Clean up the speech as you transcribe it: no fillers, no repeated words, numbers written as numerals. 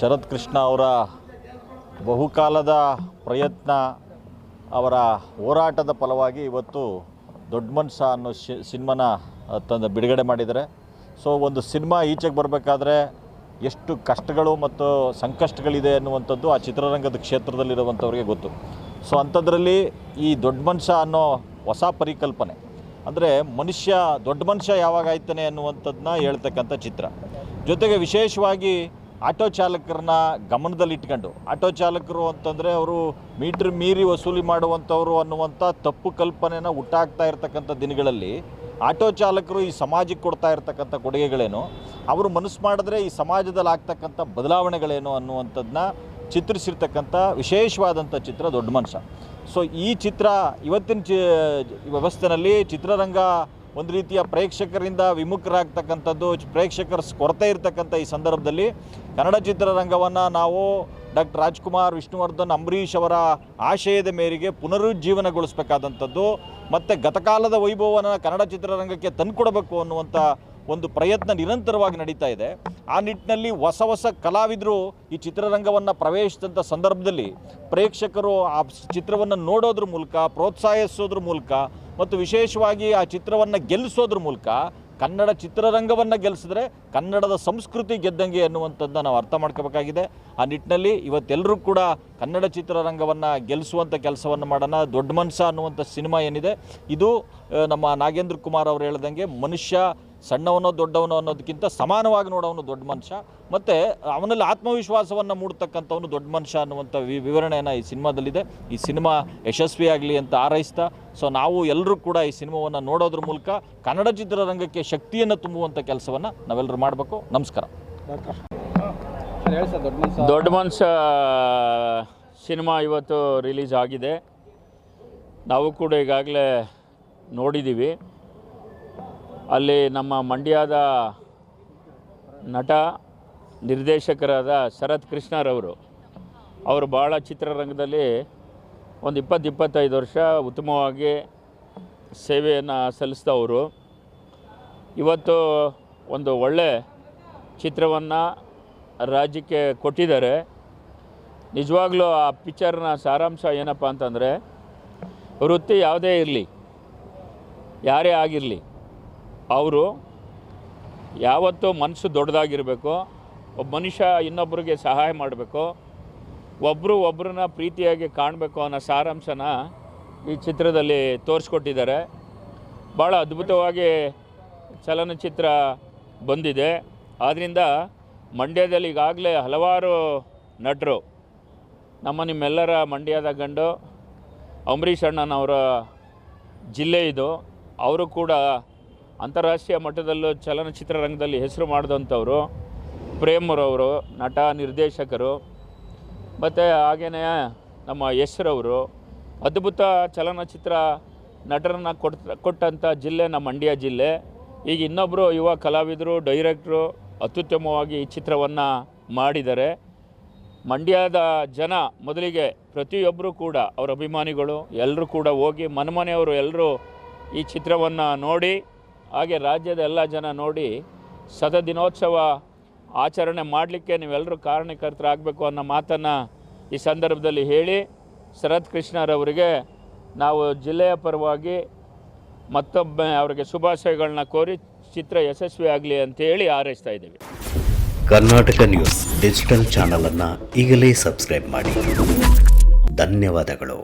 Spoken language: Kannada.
ಶರತ್ ಕೃಷ್ಣ ಅವರ ಬಹುಕಾಲದ ಪ್ರಯತ್ನ, ಅವರ ಹೋರಾಟದ ಫಲವಾಗಿ ಇವತ್ತು ದೊಡ್ಡ ಮನ್ಸ ಅನ್ನೋ ಸಿನಿಮಾನ ಬಿಡುಗಡೆ ಮಾಡಿದ್ದಾರೆ. ಸೊ ಒಂದು ಸಿನಿಮಾ ಈಚೆಗೆ ಬರಬೇಕಾದ್ರೆ ಎಷ್ಟು ಕಷ್ಟಗಳು ಮತ್ತು ಸಂಕಷ್ಟಗಳಿದೆ ಅನ್ನುವಂಥದ್ದು ಆ ಚಿತ್ರರಂಗದ ಕ್ಷೇತ್ರದಲ್ಲಿರುವಂಥವ್ರಿಗೆ ಗೊತ್ತು. ಸೊ ಅಂಥದ್ರಲ್ಲಿ ಈ ದೊಡ್ಡ ಮನುಷ್ಯ ಅನ್ನೋ ಹೊಸ ಪರಿಕಲ್ಪನೆ, ಅಂದರೆ ದೊಡ್ಡ ಮನುಷ್ಯ ಯಾವಾಗ ಆಯ್ತಾನೆ ಅನ್ನುವಂಥದ್ದನ್ನ ಹೇಳ್ತಕ್ಕಂಥ ಚಿತ್ರ. ಜೊತೆಗೆ ವಿಶೇಷವಾಗಿ ಆಟೋ ಚಾಲಕರನ್ನ ಗಮನದಲ್ಲಿಟ್ಕೊಂಡು, ಆಟೋ ಚಾಲಕರು ಅಂತಂದರೆ ಅವರು ಮೀಟ್ರ್ ಮೀರಿ ವಸೂಲಿ ಮಾಡುವಂಥವ್ರು ಅನ್ನುವಂಥ ತಪ್ಪು ಕಲ್ಪನೆನ ಹುಟ್ಟಾಕ್ತಾ ಇರ್ತಕ್ಕಂಥ ದಿನಗಳಲ್ಲಿ ಆಟೋ ಚಾಲಕರು ಈ ಸಮಾಜಕ್ಕೆ ಕೊಡ್ತಾ ಇರ್ತಕ್ಕಂಥ ಕೊಡುಗೆಗಳೇನು, ಅವರು ಮನಸ್ಸು ಮಾಡಿದ್ರೆ ಈ ಸಮಾಜದಲ್ಲಿ ಆಗ್ತಕ್ಕಂಥ ಬದಲಾವಣೆಗಳೇನು ಅನ್ನುವಂಥದ್ದನ್ನ ಚಿತ್ರಿಸಿರ್ತಕ್ಕಂಥ ವಿಶೇಷವಾದಂಥ ಚಿತ್ರ ದೊಡ್ಡ ಮನುಷ್ಯ. ಸೊ ಈ ಚಿತ್ರ ಇವತ್ತಿನ ವ್ಯವಸ್ಥೆಯಲ್ಲಿ ಚಿತ್ರರಂಗ ಒಂದು ರೀತಿಯ ಪ್ರೇಕ್ಷಕರಿಂದ ವಿಮುಖರಾಗ್ತಕ್ಕಂಥದ್ದು, ಪ್ರೇಕ್ಷಕರ ಕೊರತೆ ಇರತಕ್ಕಂಥ ಈ ಸಂದರ್ಭದಲ್ಲಿ ಕನ್ನಡ ಚಿತ್ರರಂಗವನ್ನು ನಾವು ಡಾಕ್ಟರ್ ರಾಜ್ಕುಮಾರ್, ವಿಷ್ಣುವರ್ಧನ್, ಅಂಬರೀಷ್ ಅವರ ಆಶಯದ ಮೇರೆಗೆ ಪುನರುಜ್ಜೀವನಗೊಳಿಸಬೇಕಾದಂಥದ್ದು ಮತ್ತು ಗತಕಾಲದ ವೈಭವವನ್ನು ಕನ್ನಡ ಚಿತ್ರರಂಗಕ್ಕೆ ತಂದುಕೊಡಬೇಕು ಅನ್ನುವಂಥ ಒಂದು ಪ್ರಯತ್ನ ನಿರಂತರವಾಗಿ ನಡೀತಾ ಇದೆ. ಆ ನಿಟ್ಟಿನಲ್ಲಿ ಹೊಸ ಕಲಾವಿದರು ಈ ಚಿತ್ರರಂಗವನ್ನು ಪ್ರವೇಶಿಸಿದಂಥ ಸಂದರ್ಭದಲ್ಲಿ ಪ್ರೇಕ್ಷಕರು ಆ ಚಿತ್ರವನ್ನು ನೋಡೋದ್ರ ಮೂಲಕ, ಪ್ರೋತ್ಸಾಹಿಸೋದ್ರ ಮೂಲಕ ಮತ್ತು ವಿಶೇಷವಾಗಿ ಆ ಚಿತ್ರವನ್ನು ಗೆಲ್ಲಿಸೋದ್ರ ಮೂಲಕ ಕನ್ನಡ ಚಿತ್ರರಂಗವನ್ನು ಗೆಲ್ಲಿಸಿದ್ರೆ ಕನ್ನಡದ ಸಂಸ್ಕೃತಿ ಗೆದ್ದಂಗೆ ಅನ್ನುವಂಥದ್ದನ್ನ ನಾವು ಅರ್ಥ ಮಾಡ್ಕೋಬೇಕಾಗಿದೆ. ಆ ನಿಟ್ಟಿನಲ್ಲಿ ಇವತ್ತೆಲ್ಲರೂ ಕೂಡ ಕನ್ನಡ ಚಿತ್ರರಂಗವನ್ನು ಗೆಲ್ಲಿಸುವಂಥ ಕೆಲಸವನ್ನು ಮಾಡೋಣ. ದೊಡ್ಡ ಮನ್ಸ ಅನ್ನುವಂಥ ಸಿನಿಮಾ ಏನಿದೆ, ಇದು ನಮ್ಮ ನಾಗೇಂದ್ರ ಕುಮಾರ್ ಅವರು ಹೇಳ್ದಂಗೆ ಮನುಷ್ಯ ಸಣ್ಣವನೋ ದೊಡ್ಡವನೋ ಅನ್ನೋದಕ್ಕಿಂತ ಸಮಾನವಾಗಿ ನೋಡೋವನು ದೊಡ್ಡ ಮನುಷ್ಯ, ಮತ್ತು ಅವನಲ್ಲಿ ಆತ್ಮವಿಶ್ವಾಸವನ್ನು ಮೂಡ್ತಕ್ಕಂಥವನು ದೊಡ್ಡ ಮನುಷ್ಯ ಅನ್ನುವಂಥ ವಿವರಣೆಯನ್ನು ಈ ಸಿನಿಮಾದಲ್ಲಿದೆ. ಈ ಸಿನಿಮಾ ಯಶಸ್ವಿಯಾಗಲಿ ಅಂತ ಹಾರೈಸ್ತಾ, ಸೊ ನಾವು ಎಲ್ಲರೂ ಕೂಡ ಈ ಸಿನಿಮಾವನ್ನು ನೋಡೋದ್ರ ಮೂಲಕ ಕನ್ನಡ ಚಿತ್ರರಂಗಕ್ಕೆ ಶಕ್ತಿಯನ್ನು ತುಂಬುವಂಥ ಕೆಲಸವನ್ನು ನಾವೆಲ್ಲರೂ ಮಾಡಬೇಕು. ನಮಸ್ಕಾರ. ದೊಡ್ಡ ಮನುಷ್ಯ ಸಿನಿಮಾ ಇವತ್ತು ರಿಲೀಸ್ ಆಗಿದೆ. ನಾವು ಕೂಡ ಈಗಾಗಲೇ ನೋಡಿದ್ದೀವಿ. ಅಲ್ಲಿ ನಮ್ಮ ಮಂಡ್ಯದ ನಟ ನಿರ್ದೇಶಕರಾದ ಶರತ್ ಕೃಷ್ಣರವರು ಭಾಳ ಚಿತ್ರರಂಗದಲ್ಲಿ ಒಂದು 20-25 ವರ್ಷ ಉತ್ತಮವಾಗಿ ಸೇವೆಯನ್ನು ಸಲ್ಲಿಸಿದವರು. ಇವತ್ತು ಒಂದು ಒಳ್ಳೆ ಚಿತ್ರವನ್ನು ರಾಜ್ಯಕ್ಕೆ ಕೊಟ್ಟಿದ್ದಾರೆ. ನಿಜವಾಗ್ಲೂ ಆ ಪಿಕ್ಚರ್ನ ಸಾರಾಂಶ ಏನಪ್ಪ ಅಂತಂದರೆ, ವೃತ್ತಿ ಯಾವುದೇ ಇರಲಿ, ಯಾರೇ ಆಗಿರಲಿ, ಅವರು ಯಾವತ್ತೂ ಮನಸ್ಸು ದೊಡ್ಡದಾಗಿರಬೇಕು. ಒಬ್ಬ ಮನುಷ್ಯ ಇನ್ನೊಬ್ಬರಿಗೆ ಸಹಾಯ ಮಾಡಬೇಕು, ಒಬ್ಬರನ್ನ ಪ್ರೀತಿಯಾಗಿ ಕಾಣಬೇಕು ಅನ್ನೋ ಸಾರಾಂಶನ ಈ ಚಿತ್ರದಲ್ಲಿ ತೋರಿಸ್ಕೊಟ್ಟಿದ್ದಾರೆ. ಭಾಳ ಅದ್ಭುತವಾಗಿ ಚಲನಚಿತ್ರ ಬಂದಿದೆ. ಆದ್ದರಿಂದ ಮಂಡ್ಯದಲ್ಲಿ ಈಗಾಗಲೇ ಹಲವಾರು ನಟರು, ನಿಮ್ಮೆಲ್ಲರ ಮಂಡ್ಯದ ಗಂಡು ಅಂಬರೀಷ್ ಅಣ್ಣನವರ ಜಿಲ್ಲೆ ಇದು. ಅವರು ಕೂಡ ಅಂತಾರಾಷ್ಟ್ರೀಯ ಮಟ್ಟದಲ್ಲೂ ಚಲನಚಿತ್ರರಂಗದಲ್ಲಿ ಹೆಸರು ಮಾಡಿದಂಥವರು. ಪ್ರೇಮ್ರವರು ನಟ ನಿರ್ದೇಶಕರು, ಮತ್ತು ಹಾಗೆಯೇ ನಮ್ಮ ಯಶ್ರವರು ಅದ್ಭುತ ಚಲನಚಿತ್ರ ನಟರನ್ನು ಕೊಟ್ಟಂಥ ಜಿಲ್ಲೆ ನಮ್ಮ ಮಂಡ್ಯ ಜಿಲ್ಲೆ. ಈಗ ಇನ್ನೊಬ್ಬರು ಯುವ ಕಲಾವಿದರು, ಡೈರೆಕ್ಟ್ರು ಅತ್ಯುತ್ತಮವಾಗಿ ಈ ಚಿತ್ರವನ್ನು ಮಾಡಿದ್ದಾರೆ. ಮಂಡ್ಯದ ಜನ ಮೊದಲಿಗೆ ಪ್ರತಿಯೊಬ್ಬರು ಕೂಡ ಅವರ ಅಭಿಮಾನಿಗಳು ಎಲ್ಲರೂ ಕೂಡ ಹೋಗಿ ಮನೆಯವರು ಎಲ್ಲರೂ ಈ ಚಿತ್ರವನ್ನು ನೋಡಿ, ಹಾಗೆ ರಾಜ್ಯದ ಎಲ್ಲ ಜನ ನೋಡಿ ದಿನೋತ್ಸವ ಆಚರಣೆ ಮಾಡಲಿಕ್ಕೆ ನೀವೆಲ್ಲರೂ ಕಾರಣಕರ್ತರಾಗಬೇಕು ಅನ್ನೋ ಮಾತನ್ನು ಈ ಸಂದರ್ಭದಲ್ಲಿ ಹೇಳಿ, ಶರತ್ ಕೃಷ್ಣರವರಿಗೆ ನಾವು ಜಿಲ್ಲೆಯ ಪರವಾಗಿ ಮತ್ತೊಮ್ಮೆ ಅವರಿಗೆ ಶುಭಾಶಯಗಳನ್ನ ಕೋರಿ ಚಿತ್ರ ಯಶಸ್ವಿ ಆಗಲಿ ಅಂತೇಳಿ ಹಾರೈಸ್ತಾ ಇದ್ದೀವಿ. ಕರ್ನಾಟಕ ನ್ಯೂಸ್ ಡಿಜಿಟಲ್ ಚಾನಲನ್ನು ಈಗಲೇ ಸಬ್ಸ್ಕ್ರೈಬ್ ಮಾಡಿ. ಧನ್ಯವಾದಗಳು.